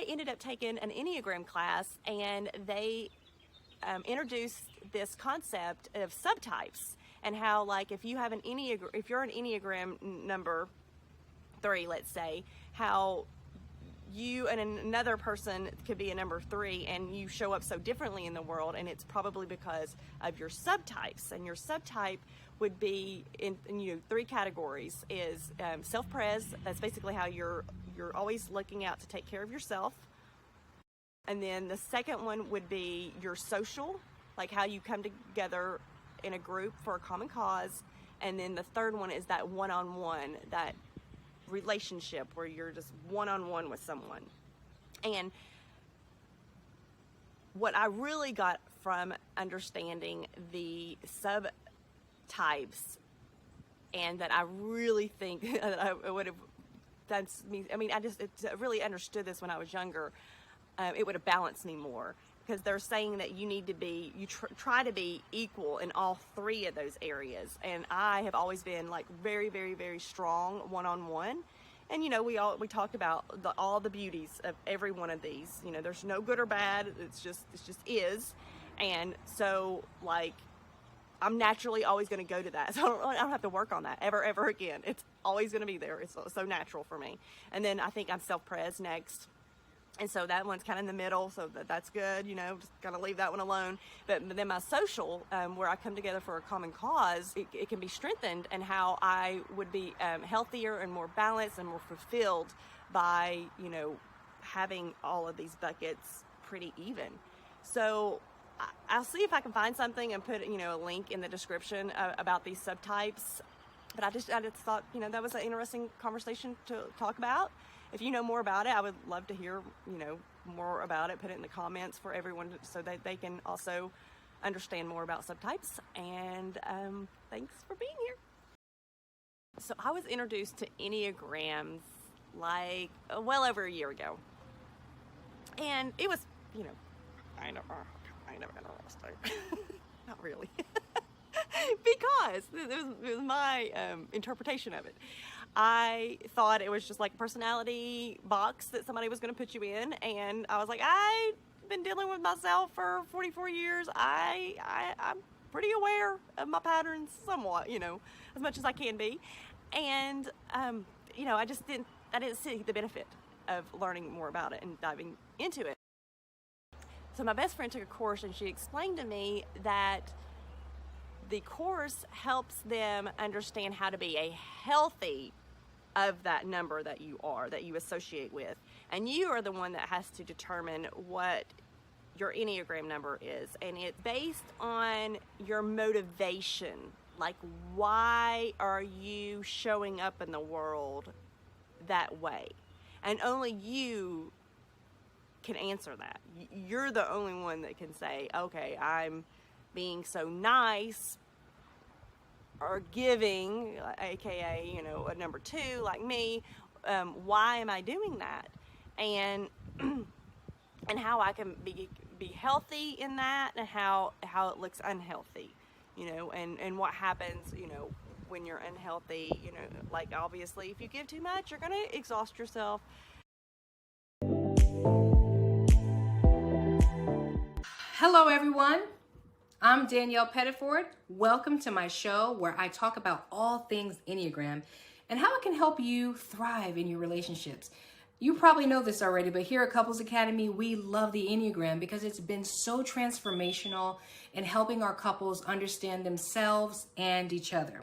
I ended up taking an Enneagram class, and they introduced this concept of subtypes, and how, like, if you have an if you're an Enneagram number 3, let's say, how you and another person could be a number 3, and you show up so differently in the world, and it's probably because of your subtypes. And your subtype would be in 3 categories: is self-pres. That's basically how you're always looking out to take care of yourself. And then the second one would be your social, like how you come together in a group for a common cause. And then the third one is that one-on-one, that relationship where you're just one-on-one with someone. And what I really got from understanding the subtypes, and that I really think that I would have, I really understood this when I was younger, it would have balanced me more, because they're saying that you need to be, try to be equal in all 3 of those areas. And I have always been like very, very, very strong one-on-one. And we talked about all the beauties of every one of these. There's no good or bad. It's just is. And so, like, I'm naturally always going to go to that. So I don't have to work on that ever again. It's always going to be there. It's so natural for me. And then I think I'm self-pres next. And so that one's kind of in the middle, so that's good, just kind of leave that one alone. But then my social, where I come together for a common cause, it can be strengthened, and how I would be healthier and more balanced and more fulfilled by, having all of these buckets pretty even. So I'll see if I can find something and put, a link in the description about these subtypes. But I just thought, that was an interesting conversation to talk about. If you know more about it, I would love to hear, more about it. Put it in the comments for everyone so that they can also understand more about subtypes. And thanks for being here. So I was introduced to Enneagrams like well over a year ago. And it was, kind of interesting. Not really. Because it was my interpretation of it. I thought it was just like a personality box that somebody was going to put you in, and I was like, I've been dealing with myself for 44 years. I'm pretty aware of my patterns somewhat, as much as I can be. And I didn't see the benefit of learning more about it and diving into it. So my best friend took a course, and she explained to me that the course helps them understand how to be a healthy of that number that you associate with. And you are the one that has to determine what your Enneagram number is. And it's based on your motivation. Like, why are you showing up in the world that way? And only you can answer that. You're the only one that can say, okay, I'm being so nice or giving, aka, a number 2 like me. Why am I doing that? And and how I can be healthy in that, and how it looks unhealthy, and what happens, when you're unhealthy, like, obviously if you give too much, you're going to exhaust yourself. Hello everyone, I'm Danielle Pettiford. Welcome to my show where I talk about all things Enneagram and how it can help you thrive in your relationships. You probably know this already, but here at Couples Academy, we love the Enneagram because it's been so transformational in helping our couples understand themselves and each other.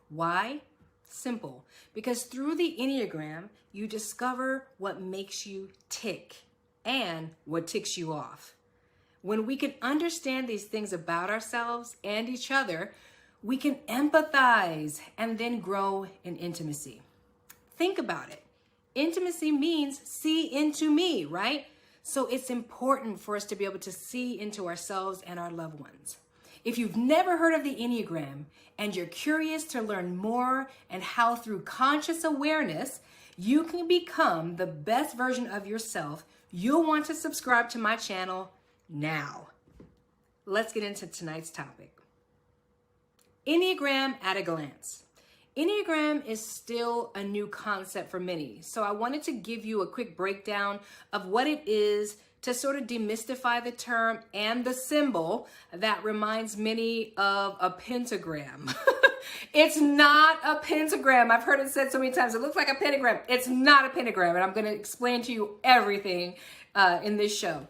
Why? Simple. Because through the Enneagram, you discover what makes you tick and what ticks you off. When we can understand these things about ourselves and each other, we can empathize and then grow in intimacy. Think about it. Intimacy means see into me, right? So it's important for us to be able to see into ourselves and our loved ones. If you've never heard of the Enneagram and you're curious to learn more and how through conscious awareness you can become the best version of yourself, you'll want to subscribe to my channel now. Let's get into tonight's topic. Enneagram at a glance. Enneagram is still a new concept for many. So I wanted to give you a quick breakdown of what it is to sort of demystify the term and the symbol that reminds many of a pentagram. It's not a pentagram. I've heard it said so many times. It looks like a pentagram. It's not a pentagram. And I'm going to explain to you everything in this show.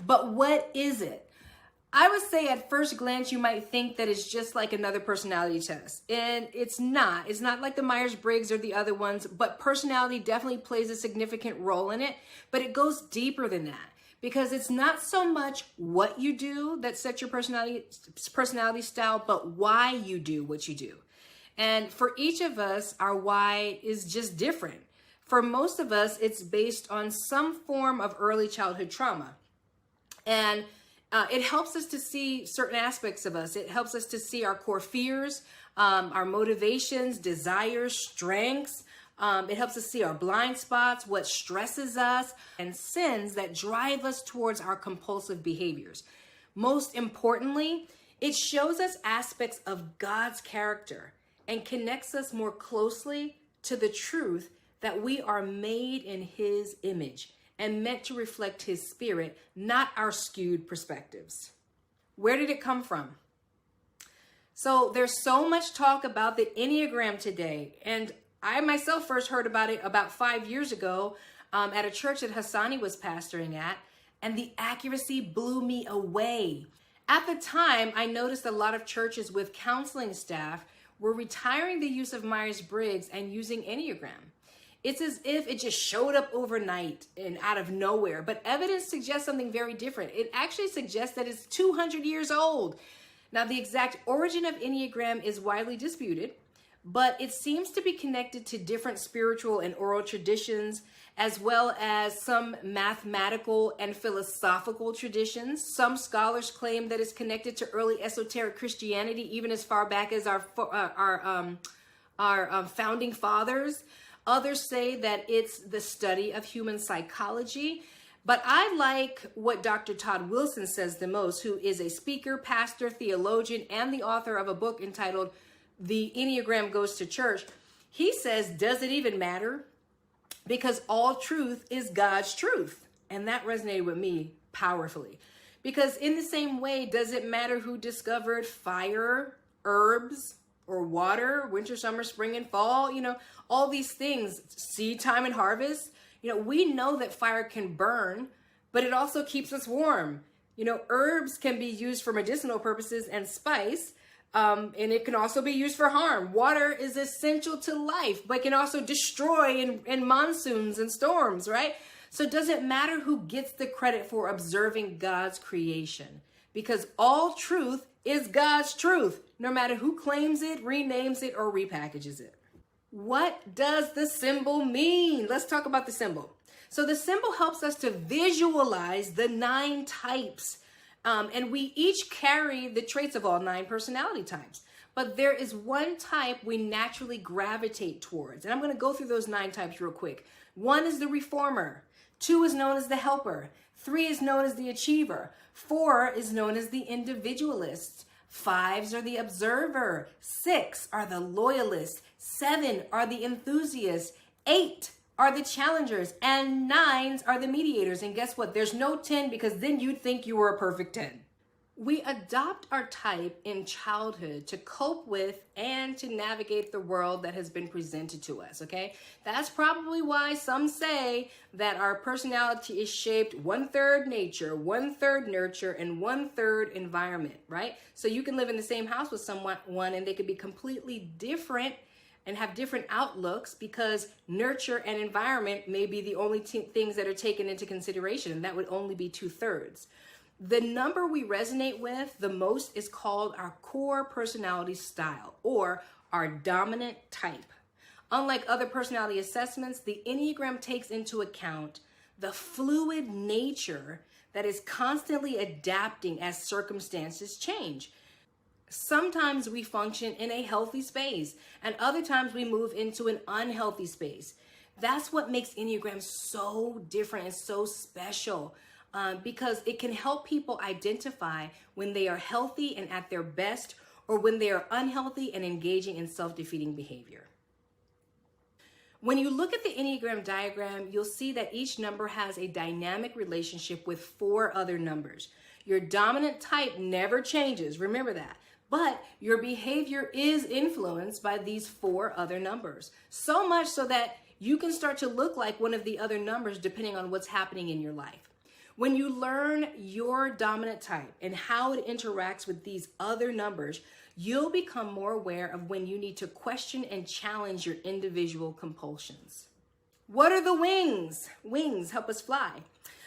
But what is it? I would say at first glance, you might think that it's just like another personality test. And it's not. It's not like the Myers-Briggs or the other ones, but personality definitely plays a significant role in it. But it goes deeper than that, because it's not so much what you do that sets your personality style, but why you do what you do. And for each of us, our why is just different. For most of us, it's based on some form of early childhood trauma. And it helps us to see certain aspects of us. It helps us to see our core fears, our motivations, desires, strengths. It helps us see our blind spots, what stresses us, and sins that drive us towards our compulsive behaviors. Most importantly, it shows us aspects of God's character and connects us more closely to the truth that we are made in His image and meant to reflect His spirit, not our skewed perspectives. Where did it come from? So there's so much talk about the Enneagram today, and I myself first heard about it about 5 years ago at a church that Hassani was pastoring at, and the accuracy blew me away. At the time, I noticed a lot of churches with counseling staff were retiring the use of Myers-Briggs and using Enneagram. It's as if it just showed up overnight and out of nowhere, but evidence suggests something very different. It actually suggests that it's 200 years old. Now, the exact origin of Enneagram is widely disputed, but it seems to be connected to different spiritual and oral traditions, as well as some mathematical and philosophical traditions. Some scholars claim that it's connected to early esoteric Christianity, even as far back as our founding fathers. Others say that it's the study of human psychology. But I like what Dr. Todd Wilson says the most, who is a speaker, pastor, theologian, and the author of a book entitled The Enneagram Goes to Church. He says, does it even matter? Because all truth is God's truth. And that resonated with me powerfully. Because in the same way, does it matter who discovered fire, herbs, or water, winter, summer, spring, and fall? You know, all these things, seed time and harvest. You know, we know that fire can burn, but it also keeps us warm. You know, herbs can be used for medicinal purposes and spice, and it can also be used for harm. Water is essential to life, but can also destroy in monsoons and storms, right? So does it matter who gets the credit for observing God's creation? Because all truth is God's truth, no matter who claims it, renames it, or repackages it. What does the symbol mean? Let's talk about the symbol. So the symbol helps us to visualize the 9 types. And we each carry the traits of all 9 personality types. But there is one type we naturally gravitate towards. And I'm going to go through those 9 types real quick. 1 is the reformer. 2 is known as the helper. 3 is known as the achiever. 4 is known as the individualist. 5s are the observer. 6 are the loyalist. 7 are the enthusiasts. 8 are the challengers. And 9s are the mediators. And guess what? There's no 10, because then you'd think you were a perfect 10. We adopt our type in childhood to cope with and to navigate the world that has been presented to us, okay? That's probably why some say that our personality is shaped 1/3 nature, 1/3 nurture, and 1/3 environment, right? So you can live in the same house with someone and they could be completely different and have different outlooks, because nurture and environment may be the only things that are taken into consideration, and that would only be 2/3. The number we resonate with the most is called our core personality style, or our dominant type. Unlike other personality assessments, the Enneagram takes into account the fluid nature that is constantly adapting as circumstances change. Sometimes we function in a healthy space, and other times we move into an unhealthy space. That's what makes Enneagram so different and so special. Because it can help people identify when they are healthy and at their best, or when they are unhealthy and engaging in self-defeating behavior. When you look at the Enneagram diagram, you'll see that each number has a dynamic relationship with 4 other numbers. Your dominant type never changes, remember that. But your behavior is influenced by these 4 other numbers. So much so that you can start to look like one of the other numbers depending on what's happening in your life. When you learn your dominant type and how it interacts with these other numbers, you'll become more aware of when you need to question and challenge your individual compulsions. What are the wings? Wings help us fly.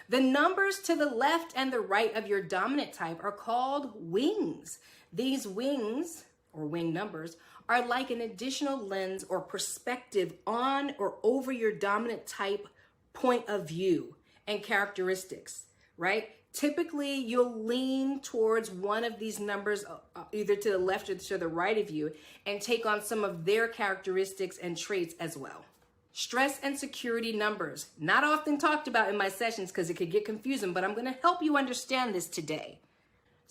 The numbers to the left and the right of your dominant type are called wings. These wings, or wing numbers, are like an additional lens or perspective on or over your dominant type point of view and characteristics, right? Typically, you'll lean towards one of these numbers, either to the left or to the right of you, and take on some of their characteristics and traits as well. Stress and security numbers, not often talked about in my sessions because it could get confusing, but I'm going to help you understand this today.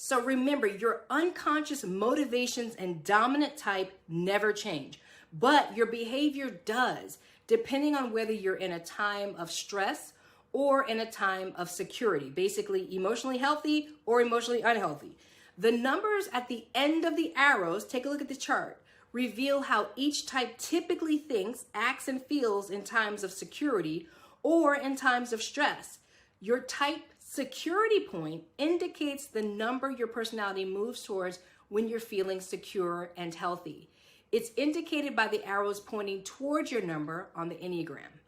So remember, your unconscious motivations and dominant type never change, but your behavior does, depending on whether you're in a time of stress or in a time of security, basically emotionally healthy or emotionally unhealthy. The numbers at the end of the arrows, take a look at the chart, reveal how each type typically thinks, acts, and feels in times of security or in times of stress. Your type security point indicates the number your personality moves towards when you're feeling secure and healthy. It's indicated by the arrows pointing towards your number on the Enneagram.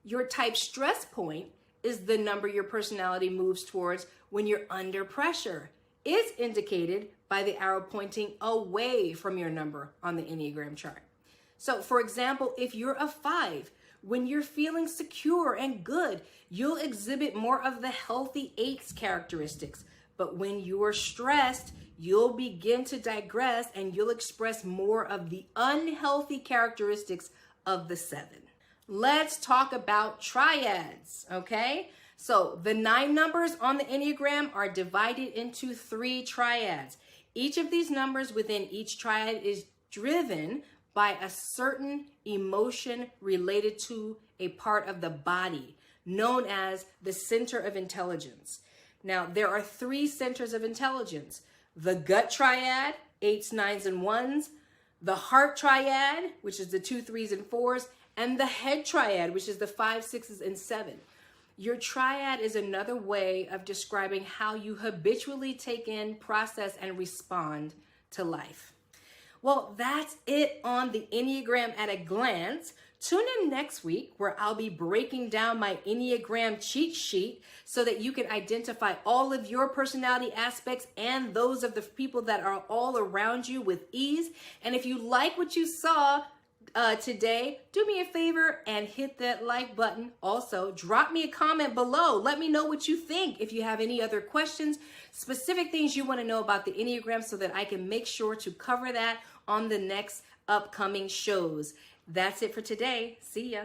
Your type stress point is the number your personality moves towards when you're under pressure. It's indicated by the arrow pointing away from your number on the Enneagram chart. So for example, if you're a 5, when you're feeling secure and good, you'll exhibit more of the healthy 8's characteristics. But when you're stressed, you'll begin to digress and you'll express more of the unhealthy characteristics of the 7. Let's talk about triads, okay? So the 9 numbers on the Enneagram are divided into 3 triads. Each of these numbers within each triad is driven by a certain emotion related to a part of the body, known as the center of intelligence. Now, there are 3 centers of intelligence: the gut triad, 8s, 9s, and 1s, the heart triad, which is the 2, 3s, and 4s, and the head triad, which is the 5, 6s, and 7. Your triad is another way of describing how you habitually take in, process, and respond to life. Well, that's it on the Enneagram at a glance. Tune in next week where I'll be breaking down my Enneagram cheat sheet so that you can identify all of your personality aspects and those of the people that are all around you with ease. And if you like what you saw today, do me a favor and hit that like button. Also, drop me a comment below. Let me know what you think. If you have any other questions, specific things you want to know about the Enneagram so that I can make sure to cover that on the next upcoming shows. That's it for today. See ya.